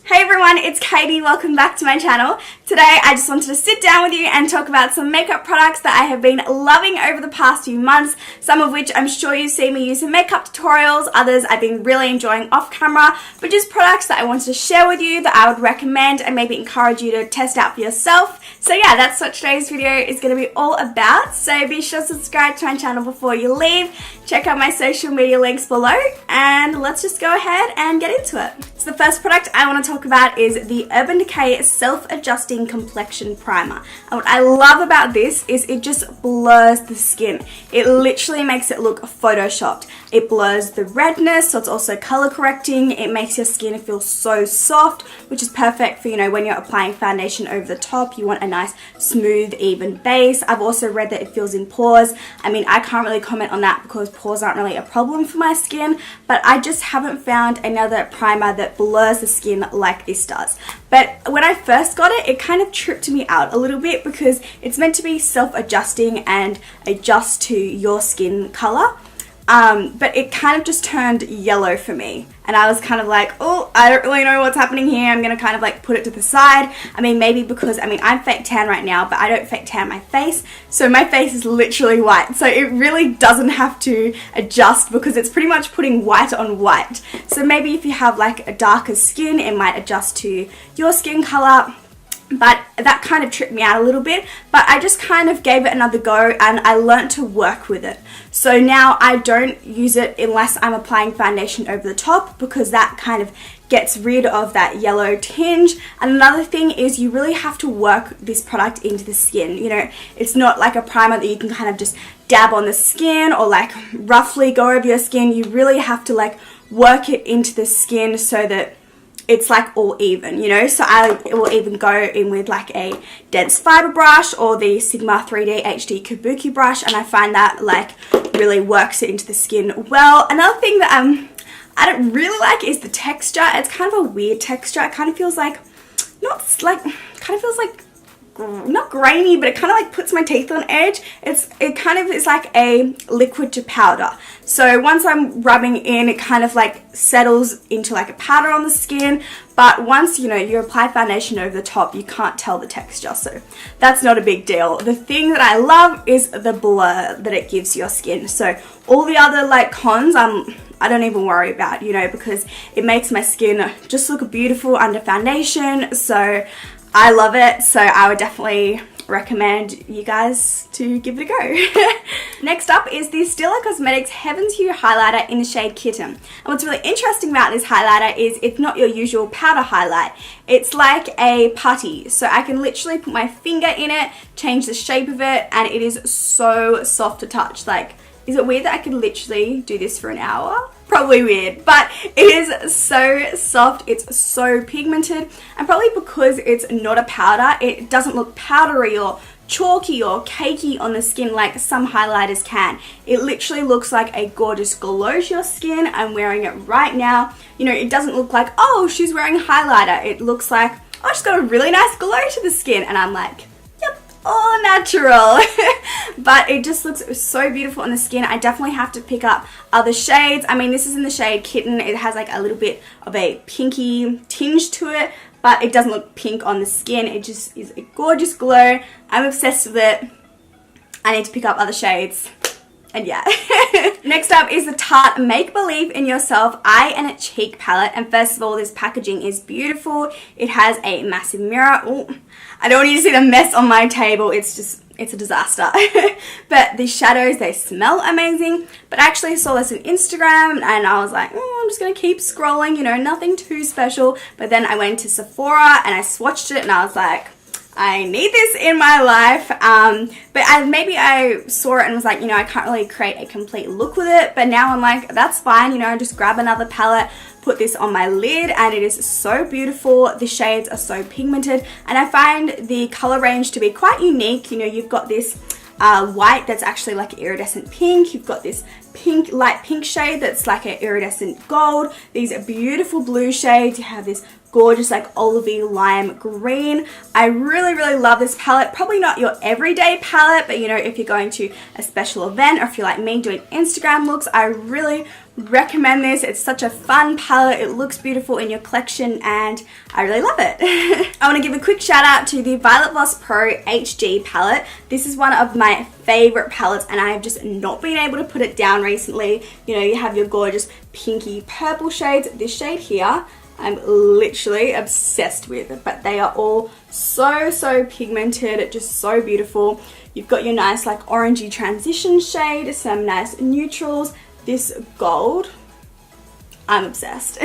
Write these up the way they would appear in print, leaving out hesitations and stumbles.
Hey everyone, it's Katie. Welcome back to my channel. Today I just wanted to sit down with you and talk about some makeup products that I have been loving over the past few months, some of which I'm sure you've seen me use in makeup tutorials, others I've been really enjoying off camera, but just products that I wanted to share with you that I would recommend and maybe encourage you to test out for yourself. So yeah, that's what today's video is going to be all about. So be sure to subscribe to my channel before you leave, check out my social media links below, and let's just go ahead and get into it. So the first product I want to talk about is the Urban Decay Self-Adjusting Complexion Primer. And what I love about this is it just blurs the skin. It literally makes it look photoshopped. It blurs the redness, so it's also color correcting. It makes your skin feel so soft, which is perfect for, when you're applying foundation over the top. You want a nice, smooth, even base. I've also read that it fills in pores. I mean, I can't really comment on that because pores aren't really a problem for my skin, but I just haven't found another primer that blurs the skin like this does. But when I first got it, it kind of tripped me out a little bit because it's meant to be self-adjusting and adjust to your skin color. But it kind of just turned yellow for me. And I was kind of like, oh, I don't really know what's happening here. I'm going to kind of like put it to the side. I mean, maybe because, I'm fake tan right now, but I don't fake tan my face. So my face is literally white. So it really doesn't have to adjust because it's pretty much putting white on white. So maybe if you have like a darker skin, it might adjust to your skin color. But that kind of tripped me out a little bit, but I just kind of gave it another go and I learned to work with it. So now I don't use it unless I'm applying foundation over the top because that kind of gets rid of that yellow tinge. And another thing is you really have to work this product into the skin. It's not like a primer that you can kind of just dab on the skin or like roughly go over your skin. You really have to like work it into the skin so that it's like all even, so I will even go in with like a dense fiber brush or the Sigma 3D HD Kabuki brush, and I find that like really works it into the skin well. Another thing that I don't really like is the texture. It's kind of a weird texture. It kind of feels like not grainy, but it kind of like puts my teeth on edge. It kind of is like a liquid to powder. So once I'm rubbing in, it kind of like settles into like a powder on the skin. But once, you apply foundation over the top, you can't tell the texture. So that's not a big deal. The thing that I love is the blur that it gives your skin. So all the other like cons, I don't even worry about, because it makes my skin just look beautiful under foundation. So I love it, so I would definitely recommend you guys to give it a go. Next up is the Stila Cosmetics Heaven's Hue Highlighter in the shade Kitten. And what's really interesting about this highlighter is it's not your usual powder highlight. It's like a putty, so I can literally put my finger in it, change the shape of it, and it is so soft to touch. Like, is it weird that I could literally do this for an hour? Probably weird, but it is so soft, it's so pigmented, and probably because it's not a powder, it doesn't look powdery or chalky or cakey on the skin like some highlighters can. It literally looks like a gorgeous glow to your skin. I'm wearing it right now. It doesn't look like, oh, she's wearing highlighter. It looks like, oh, she's got a really nice glow to the skin, and I'm like, all natural. But it just looks so beautiful on the skin. I definitely have to pick up other shades. This is in the shade Kitten. It has like a little bit of a pinky tinge to it, but it doesn't look pink on the skin. It just is a gorgeous glow. I'm obsessed with it. I need to pick up other shades. And yeah. Next up is the Tarte Make Believe in Yourself Eye and Cheek Palette. And first of all, this packaging is beautiful. It has a massive mirror. Ooh, I don't want you to see the mess on my table. It's a disaster. But the shadows, they smell amazing. But I actually saw this on Instagram and I was like, I'm just going to keep scrolling, nothing too special. But then I went to Sephora and I swatched it and I was like, I need this in my life. But maybe I saw it and was like, I can't really create a complete look with it. But now I'm like, that's fine. Just grab another palette, put this on my lid, and it is so beautiful. The shades are so pigmented, and I find the color range to be quite unique. You've got this white that's actually like iridescent pink. You've got this pink, light pink shade that's like an iridescent gold. These are beautiful blue shades. You have this gorgeous like olivey lime green. I really love this palette. Probably not your everyday palette, but you know, if you're going to a special event, or if you're like me doing Instagram looks, I really recommend this. It's such a fun palette. It looks beautiful in your collection and I really love it. I want to give a quick shout out to the Violet Voss Pro HG palette. This is one of my favorite palettes and I have just not been able to put it down recently. You know, you have your gorgeous pinky purple shades. This shade here I'm literally obsessed with, but they are all so pigmented, just so beautiful. You've got your nice like orangey transition shade, some nice neutrals, this gold, I'm obsessed.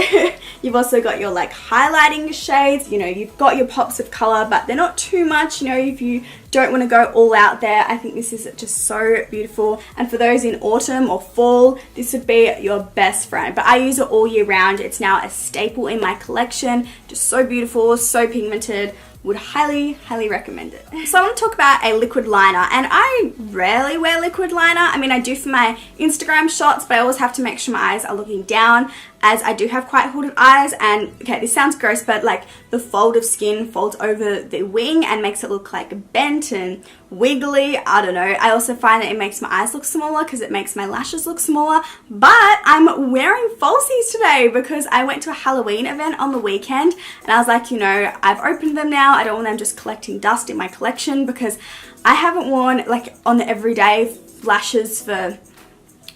You've also got your like highlighting shades, you know, you've got your pops of color, but they're not too much, you know, if you don't want to go all out there. I think this is just so beautiful. And for those in autumn or fall, this would be your best friend. But I use it all year round. It's now a staple in my collection. Just so beautiful, so pigmented. Would highly recommend it. So I want to talk about a liquid liner, and I rarely wear liquid liner. I mean, I do for my Instagram shots, but I always have to make sure my eyes are looking down, as I do have quite hooded eyes. And okay, this sounds gross, but like the fold of skin folds over the wing and makes it look like bent and wiggly. I don't know. I also find that it makes my eyes look smaller because it makes my lashes look smaller. But I'm wearing falsies today because I went to a Halloween event on the weekend and I was like, you know, I've opened them now. I don't want them just collecting dust in my collection because I haven't worn like on the everyday lashes for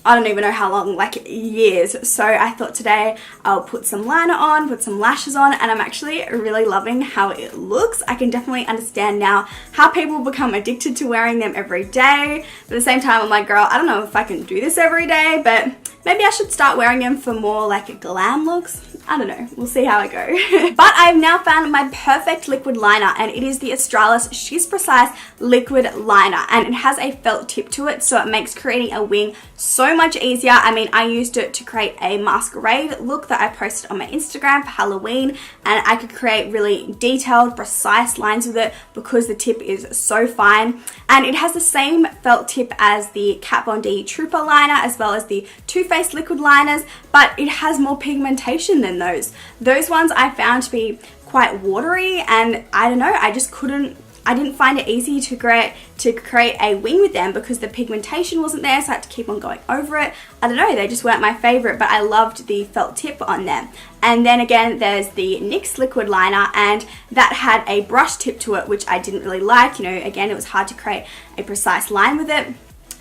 I don't even know how long, like years. So I thought today I'll put some liner on, put some lashes on, and I'm actually really loving how it looks. I can definitely understand now how people become addicted to wearing them every day. But at the same time, I'm like, girl, I don't know if I can do this every day, but maybe I should start wearing them for more like glam looks. I don't know, we'll see how I go. But I've now found my perfect liquid liner, and it is the Australis She's Precise liquid liner, and it has a felt tip to it, so it makes creating a wing so much easier. I mean, I used it to create a masquerade look that I posted on my Instagram for Halloween, and I could create really detailed, precise lines with it because the tip is so fine. And it has the same felt tip as the Kat Von D Trooper liner as well as the Too Faced liquid liners, but it has more pigmentation than those. Those ones I found to be quite watery, and I don't know, I didn't find it easy to create a wing with them because the pigmentation wasn't there, so I had to keep on going over it. I don't know, they just weren't my favorite, but I loved the felt tip on them. And then again, there's the NYX liquid liner, and that had a brush tip to it, which I didn't really like. You know, again, it was hard to create a precise line with it,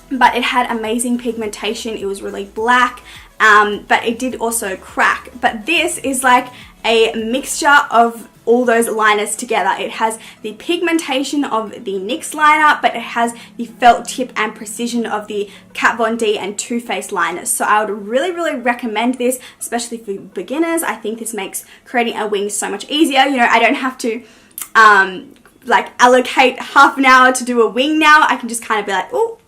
but it had amazing pigmentation. It was really black, but it did also crack. But this is like a mixture of all those liners together. It has the pigmentation of the NYX liner, but it has the felt tip and precision of the Kat Von D and Too Faced liners. So I would really recommend this, especially for beginners. I think this makes creating a wing so much easier. You know, I don't have to like allocate half an hour to do a wing now. I can just kind of be like, oh,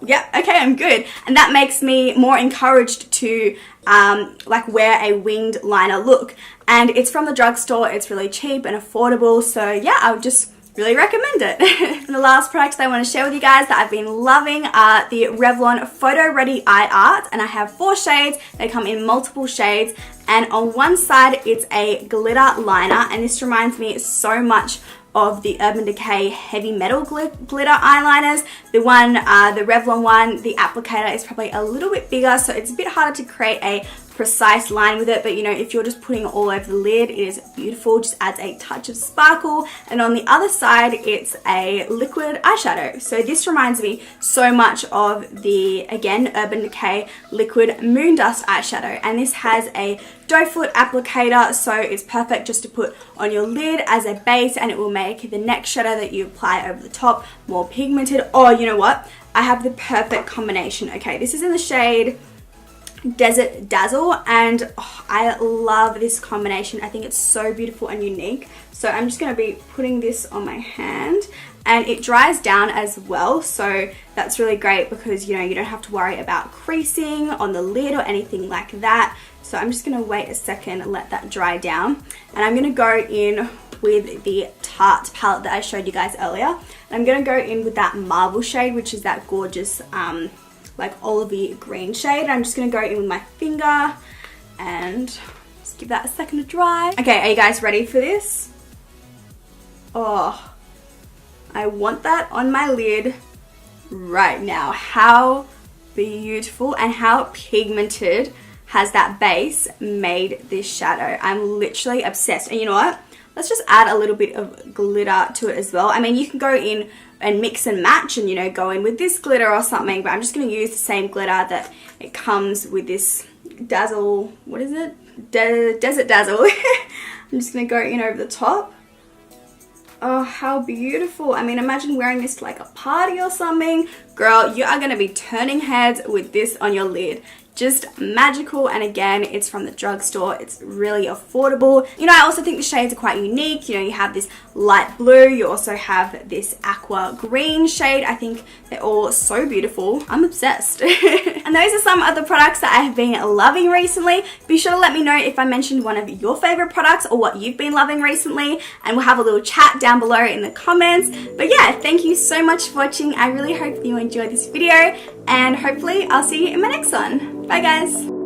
yeah, okay, I'm good. And that makes me more encouraged to like wear a winged liner look. And it's from the drugstore, it's really cheap and affordable, so yeah, I would just really recommend it. And the last products that I want to share with you guys that I've been loving are the Revlon Photo Ready Eye Art, and I have 4 shades. They come in multiple shades, and on one side it's a glitter liner, and this reminds me so much of the Urban Decay Heavy Metal glitter eyeliners. The Revlon one, the applicator is probably a little bit bigger, so it's a bit harder to create a precise line with it, but you know, if you're just putting it all over the lid, it is beautiful, just adds a touch of sparkle. And on the other side, it's a liquid eyeshadow. So this reminds me so much of the, again, Urban Decay Liquid Moon Dust eyeshadow, and this has a doe foot applicator, so it's perfect just to put on your lid as a base, and it will make the next shadow that you apply over the top more pigmented. Oh, you know what? I have the perfect combination. Okay, this is in the shade Desert Dazzle, and I love this combination. I think it's so beautiful and unique. So I'm just going to be putting this on my hand, and it dries down as well, so that's really great because, you know, you don't have to worry about creasing on the lid or anything like that. So I'm just going to wait a second and let that dry down, and I'm going to go in with the Tarte palette that I showed you guys earlier, and I'm going to go in with that Marble shade, which is that gorgeous like olivey green shade. I'm just going to go in with my finger and just Just give that a second to dry. Okay, are you guys ready for this? Oh, I want that on my lid right now. How beautiful and how pigmented has that base made this shadow. I'm literally obsessed. And you know what? Let's just add a little bit of glitter to it as well. I mean, you can go in and mix and match and, you know, go in with this glitter or something, but I'm just going to use the same glitter that it comes with this Dazzle, what is it? Desert Dazzle. I'm just going to go in over the top. Oh, how beautiful. I mean, imagine wearing this to like a party or something. Girl, you are going to be turning heads with this on your lid. Just magical, and again, it's from the drugstore. It's really affordable. You know, I also think the shades are quite unique. You know, you have this light blue, you also have this aqua green shade. I think they're all so beautiful. I'm obsessed. And those are some of the products that I have been loving recently. Be sure to let me know if I mentioned one of your favorite products or what you've been loving recently, and we'll have a little chat down below in the comments. But yeah, thank you so much for watching. I really hope you enjoyed this video, and hopefully I'll see you in my next one. Bye guys!